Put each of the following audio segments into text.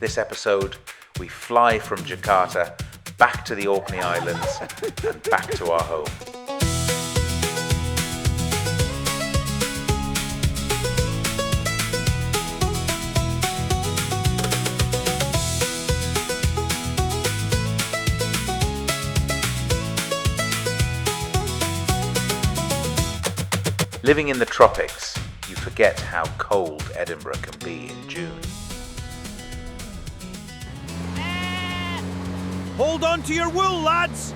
this episode, we fly from Jakarta back to the Orkney Islands and back to our home. Living in the tropics, you forget how cold Edinburgh can be in June. Hold on to your wool, lads!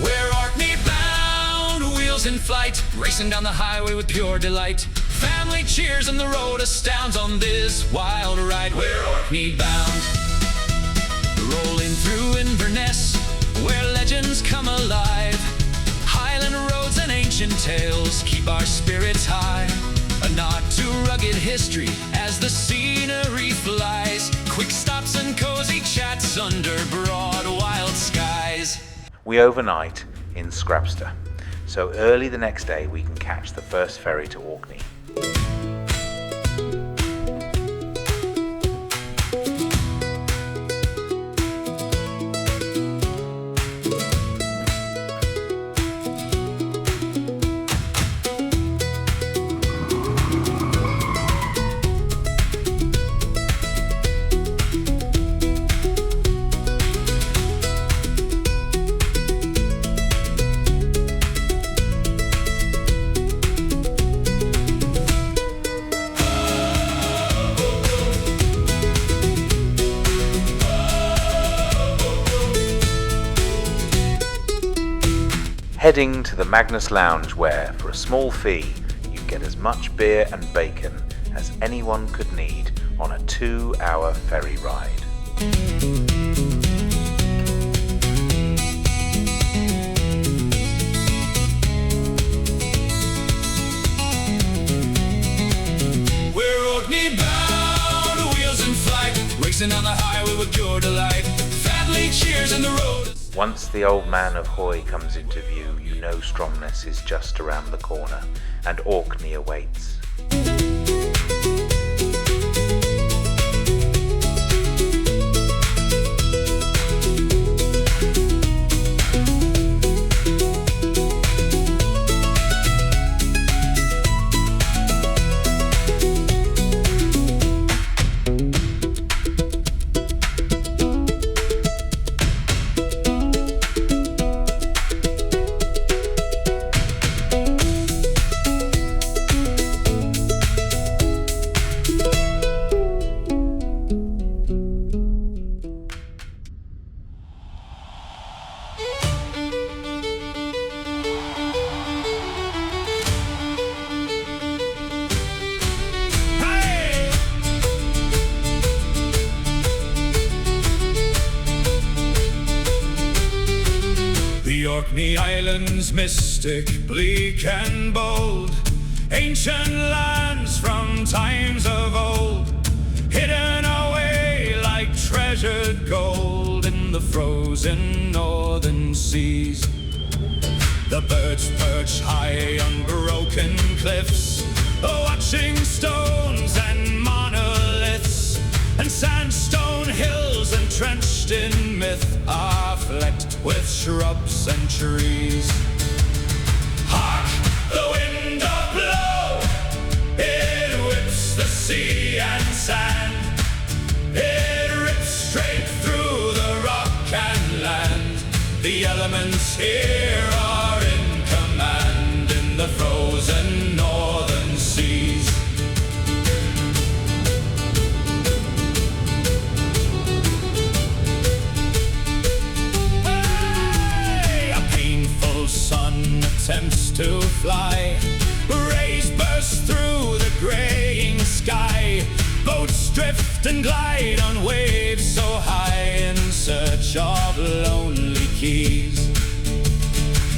We're Orkney bound, wheels in flight, racing down the highway with pure delight. Family cheers and the road astounds on this wild ride. We're Orkney bound, rolling through Inverness, where legends come alive. Highland roads and ancient tales keep our spirits high. A nod to rugged history as the scenery flies. Quick stops and cozy chats under broad wild skies. We overnight in Scrabster, so early the next day we can catch the first ferry to Orkney. Heading to the Magnus Lounge where, for a small fee, you get as much beer and bacon as anyone could need on a 2-hour ferry ride. We're Orkney bound, wheels in flight, racing down the highway with pure delight. Family cheers in the road. Once the old man of Hoy comes into view, you know Stromness is just around the corner and Orkney awaits. The Orkney Islands, mystic, bleak and bold, ancient lands from times of old, hidden away like treasured gold in the frozen northern seas. The birds perch high on broken cliffs, watching stones and monoliths, and sandstone hills entrenched in myth are flecked with shrubs and trees. Hark, the wind doth blow, it whips the sea and sand, it rips straight through the rock and land. The elements here are in command in the frozen northern seas. Sun attempts to fly, rays burst through the graying sky, boats drift and glide on waves so high in search of lonely keys.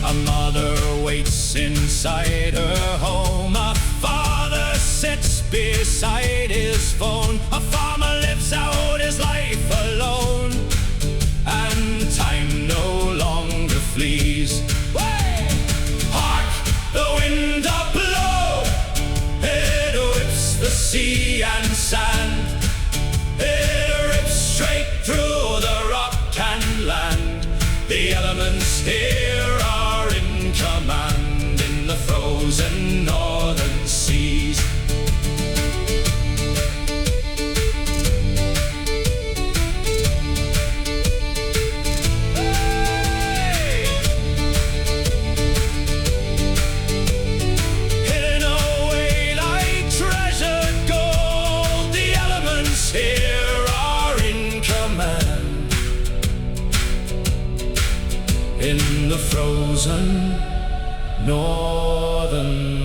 A mother waits inside her home, a father sits beside his phone, a farmer lives out his life alone, and time no longer flees. Hark, the wind doth blow, northern seas. Hey! Hidden away like treasured gold, the elements here are in command. In the frozen northern